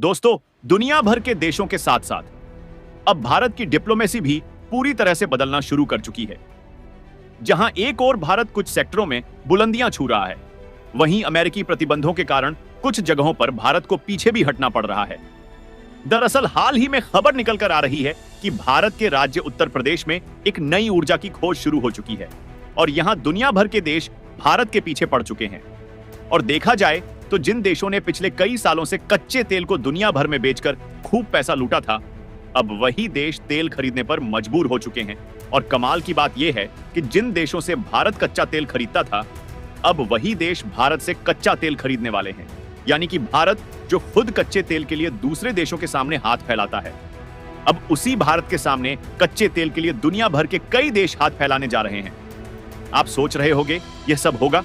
दोस्तों, दुनिया भर के देशों के साथ साथ अब भारत की डिप्लोमेसी भी पूरी तरह से बदलना शुरू कर चुकी है। जहां एक ओर भारत कुछ सेक्टरों में बुलंदियां छू रहा है, वहीं अमेरिकी प्रतिबंधों के कारण कुछ जगहों पर भारत को पीछे भी हटना पड़ रहा है। दरअसल हाल ही में खबर निकल कर आ रही है कि भारत के राज्य उत्तर प्रदेश में एक नई ऊर्जा की खोज शुरू हो चुकी है और यहां दुनिया भर के देश भारत के पीछे पड़ चुके हैं। और देखा जाए तो जिन देशों ने पिछले कई सालों से कच्चे तेल को दुनिया भर में बेचकर खूब पैसा लूटा था, अब वही देश तेल खरीदने पर मजबूर हो चुके हैं। और कमाल की बात यह है कि जिन देशों से भारत कच्चा तेल खरीदता था, अब वही देश भारत से कच्चा तेल खरीदने वाले हैं। यानी कि भारत जो खुद कच्चे तेल के लिए दूसरे देशों के सामने हाथ फैलाता है, अब उसी भारत के सामने कच्चे तेल के लिए दुनिया भर के कई देश हाथ फैलाने जा रहे हैं। आप सोच रहे होंगे यह सब होगा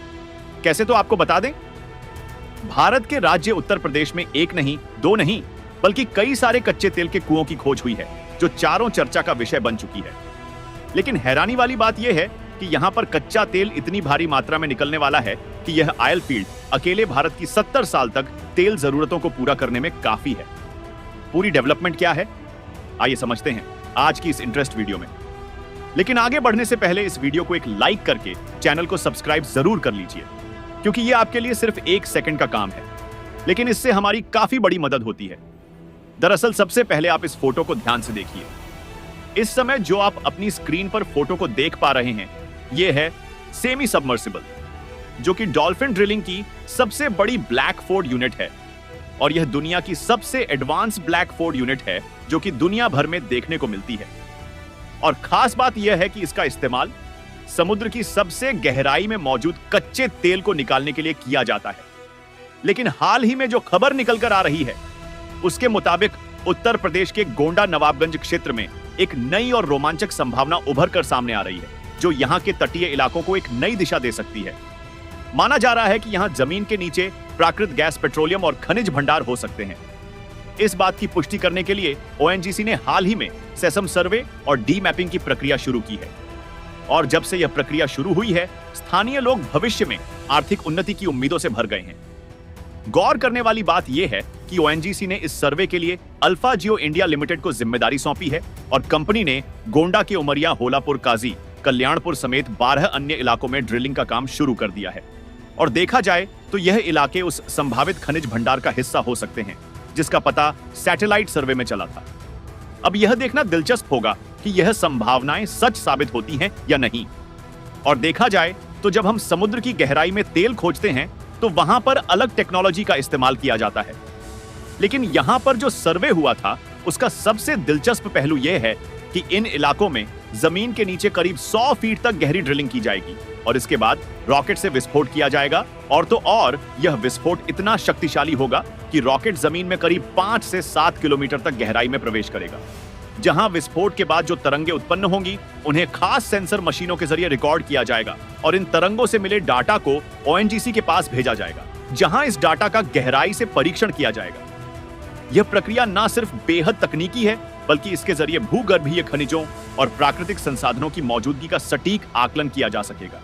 कैसे, तो आपको बता दें, भारत के राज्य उत्तर प्रदेश में एक नहीं, दो नहीं, बल्कि कई सारे कच्चे तेल के कुओं की खोज हुई है जो चारों चर्चा का विषय बन चुकी है। लेकिन हैरानी वाली बात यह है कि यहां पर कच्चा तेल इतनी भारी मात्रा में निकलने वाला है कि यह ऑयल फील्ड अकेले भारत की 70 साल तक तेल जरूरतों को पूरा करने में काफी है। पूरी डेवलपमेंट क्या है, आइए समझते हैं आज की इस इंटरेस्ट वीडियो में। लेकिन आगे बढ़ने से पहले इस वीडियो को एक लाइक करके चैनल को सब्सक्राइब जरूर कर लीजिए, क्योंकि यह आपके लिए सिर्फ 1 सेकंड का काम है, लेकिन इससे हमारी काफी बड़ी मदद होती है। दरअसल सबसे पहले आप इस फोटो को ध्यान से देखिए। इस समय जो आप अपनी स्क्रीन पर फोटो को देख पा रहे हैं, यह है सेमी सबमर्सिबल, जो कि डॉल्फिन ड्रिलिंग की सबसे बड़ी ब्लैक फोर्ड यूनिट है। और यह दुनिया की सबसे एडवांस ब्लैक फोर्ड यूनिट है जो कि दुनिया भर में देखने को मिलती है। और खास बात यह है कि इसका इस्तेमाल समुद्र की सबसे गहराई में मौजूद कच्चे तेल को निकालने के लिए किया जाता है। लेकिन हाल ही में जो खबर निकल कर आ रही है, उसके मुताबिक उत्तर प्रदेश के गोंडा नवाबगंज क्षेत्र में एक नई और रोमांचक संभावना उभर कर सामने आ रही है, जो यहां के तटीय इलाकों को एक नई दिशा दे सकती है। माना जा रहा है कि यहां जमीन के नीचे प्राकृतिक गैस, पेट्रोलियम और खनिज भंडार हो सकते हैं। इस बात की पुष्टि करने के लिए ओएनजीसी ने हाल ही में सेसम सर्वे और डी मैपिंग की प्रक्रिया शुरू की है। और जब से यह प्रक्रिया शुरू हुई है, स्थानीय लोग भविष्य में आर्थिक उन्नति की उम्मीदों से भर गए हैं। गौर करने वाली बात यह है कि ओएनजीसी ने इस सर्वे के लिए अल्फा जियो इंडिया लिमिटेड को जिम्मेदारी सौंपी है और कंपनी ने गोंडा के उमरिया, होलापुर, काजी, कल्याणपुर समेत 12 अन्य इलाकों में ड्रिलिंग का काम शुरू कर दिया है। और देखा जाए तो यह इलाके उस संभावित खनिज भंडार का हिस्सा हो सकते हैं जिसका पता सैटेलाइट सर्वे में चला था। अब यह देखना दिलचस्प होगा कि यह संभावनाएं सच साबित होती हैं या नहीं। और देखा जाए तो जब हम समुद्र की गहराई में तेल खोजते हैं तो वहां पर अलग टेक्नोलॉजी का इस्तेमाल किया जाता है। लेकिन यहां पर जो सर्वे हुआ था, उसका सबसे दिलचस्प पहलू यह है कि इन इलाकों में जमीन के नीचे करीब 100 फीट तक गहरी ड्रिलिंग की जाएगी और इसके बाद रॉकेट से विस्फोट किया जाएगा। और तो और यह विस्फोट इतना शक्तिशाली होगा कि रॉकेट जमीन में करीब 5 से 7 किलोमीटर तक गहराई में प्रवेश करेगा। जहां विस्फोट के बाद जो तरंगे उत्पन्न होंगी, उन्हें खास सेंसर मशीनों के जरिए रिकॉर्ड किया जाएगा और इन तरंगों से मिले डाटा को ओएनजीसी के पास भेजा जाएगा, जहां इस डाटा का गहराई से परीक्षण किया जाएगा। यह प्रक्रिया न सिर्फ बेहद तकनीकी है, बल्कि इसके जरिए भूगर्भीय खनिजों और प्राकृतिक संसाधनों की मौजूदगी का सटीक आकलन किया जा सकेगा।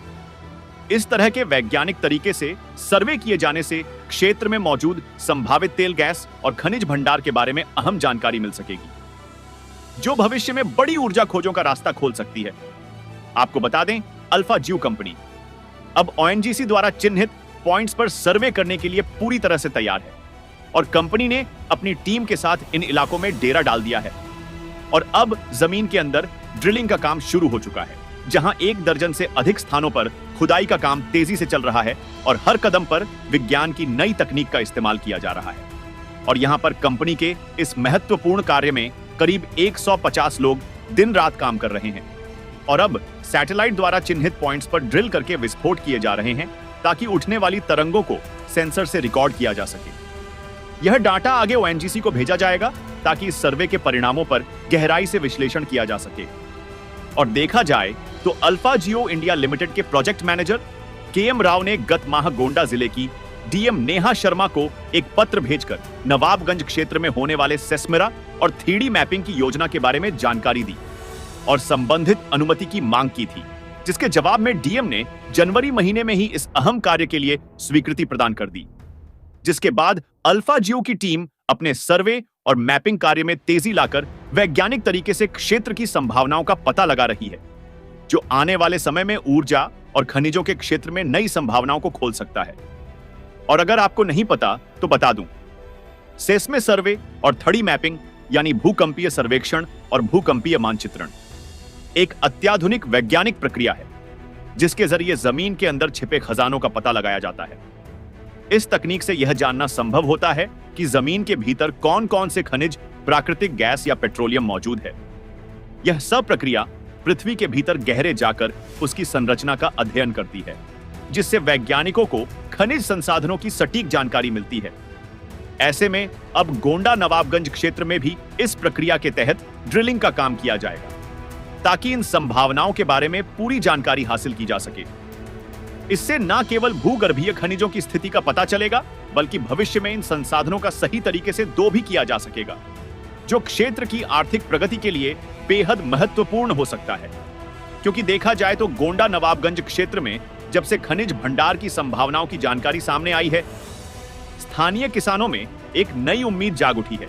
इस तरह के वैज्ञानिक तरीके से सर्वे किए जाने से क्षेत्र में मौजूद संभावित तेल, गैस और खनिज भंडार के बारे में अहम जानकारी मिल सकेगी, जो भविष्य में बड़ी ऊर्जा खोजों का रास्ता खोल सकती है। आपको बता दें, अल्फा जियो कंपनी अब ओएनजीसी द्वारा चिन्हित पॉइंट्स पर सर्वे करने के लिए पूरी तरह से तैयार है और कंपनी ने अपनी टीम के साथ इन इलाकों में डेरा डाल दिया है। और अब जमीन के अंदर ड्रिलिंग का काम शुरू हो चुका है, जहां 1 दर्जन से अधिक स्थानों पर खुदाई का काम तेजी से चल रहा है और हर कदम पर विज्ञान की नई तकनीक का इस्तेमाल किया जा रहा है। और यहां पर कंपनी के इस महत्वपूर्ण कार्य में करीब 150 लोग दिन रात काम कर रहे हैं। और अब सैटेलाइट द्वारा चिन्हित पॉइंट्स पर ड्रिल करके विस्फोट किए जा रहे हैं ताकि उठने वाली तरंगों को सेंसर से रिकॉर्ड किया जा सके। यह डाटा आगे ओएनजीसी को भेजा जाएगा ताकि इस सर्वे के परिणामों पर गहराई से विश्लेषण किया जा सके। और देखा जाए तो अल्फा जियो इंडिया लिमिटेड के प्रोजेक्ट मैनेजर केएम राव ने गत माह गोंडा जिले की डीएम नेहा शर्मा को एक पत्र भेजकर नवाबगंज क्षेत्र में होने वाले सेस्मेरा और 3D मैपिंग की योजना के बारे में जानकारी दी और संबंधित अनुमति की मांग की थी, जिसके जवाब में डीएम ने जनवरी महीने में ही इस अहम कार्य के लिए स्वीकृति प्रदान कर दी। जिसके बाद अल्फा जियो की टीम अपने सर्वे और मैपिंग कार्य में तेजी लाकर वैज्ञानिक तरीके से क्षेत्र की संभावनाओं का पता लगा रही है, जो आने वाले समय में ऊर्जा और खनिजों के क्षेत्र में नई संभावनाओं को खोल सकता है। और अगर आपको नहीं पता तो बता दूं, सेस्मे सर्वे और थर्डी मैपिंग यानी भूकंपीय सर्वेक्षण और भूकंपीय मानचित्रण एक अत्याधुनिक वैज्ञानिक प्रक्रिया है, जिसके जरिए जमीन के अंदर छिपे खजानों का पता लगाया जाता है। इस तकनीक से यह जानना संभव होता है कि जमीन के भीतर कौन कौन से खनिज, प्राकृतिक गैस या पेट्रोलियम मौजूद है। यह सब प्रक्रिया पृथ्वी के भीतर गहरे जाकर उसकी संरचना का अध्ययन करती है, जिससे वैज्ञानिकों को खनिज संसाधनों की सटीक जानकारी मिलती है। ऐसे में अब गोंडा नवाबगंज क्षेत्र में भी इस प्रक्रिया के तहत ड्रिलिंग का काम किया जाएगा, ताकि इन संभावनाओं के बारे में पूरी जानकारी हासिल की जा सके। इससे न केवल भूगर्भीय खनिजों की स्थिति का पता चलेगा, बल्कि भविष्य में इन संसाधनों का सही तरीके से दो भी किया जा सकेगा, जो क्षेत्र की आर्थिक प्रगति के लिए बेहद महत्वपूर्ण हो सकता है। क्योंकि देखा जाए तो गोंडा नवाबगंज क्षेत्र में जब से खनिज भंडार की संभावनाओं की जानकारी सामने आई है, स्थानीय किसानों में एक नई उम्मीद जाग उठी है।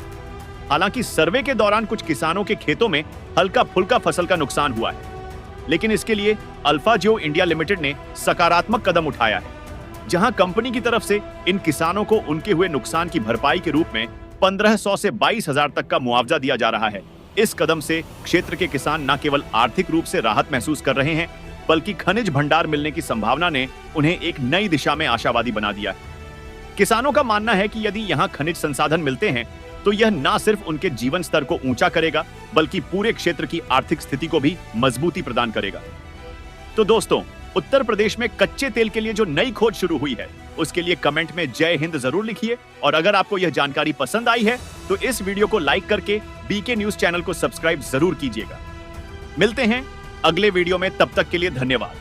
हालांकि सर्वे के दौरान कुछ किसानों के खेतों में हल्का फुल्का फसल का नुकसान हुआ है, लेकिन इसके लिए अल्फा जियो इंडिया लिमिटेड ने सकारात्मक कदम उठाया है, जहां कंपनी की तरफ से इन किसानों को उनके हुए नुकसान की भरपाई के रूप में 1500 से 22,000 तक का मुआवजा दिया जा रहा है। इस कदम से क्षेत्र के किसान न केवल आर्थिक रूप से राहत महसूस कर रहे हैं, बल्कि खनिज भंडार मिलने की संभावना ने उन्हें एक नई दिशा में आशावादी बना दिया है। किसानों का मानना है कि यदि यहाँ खनिज संसाधन मिलते हैं तो यह न सिर्फ उनके जीवन स्तर को ऊंचा करेगा, बल्कि पूरे क्षेत्र की आर्थिक स्थिति को भी मजबूती प्रदान करेगा। तो दोस्तों, उत्तर प्रदेश में कच्चे तेल के लिए जो नई खोज शुरू हुई है, उसके लिए कमेंट में जय हिंद जरूर लिखिए। और अगर आपको यह जानकारी पसंद आई है तो इस वीडियो को लाइक करके बीके न्यूज चैनल को सब्सक्राइब जरूर कीजिएगा। मिलते हैं अगले वीडियो में, तब तक के लिए धन्यवाद।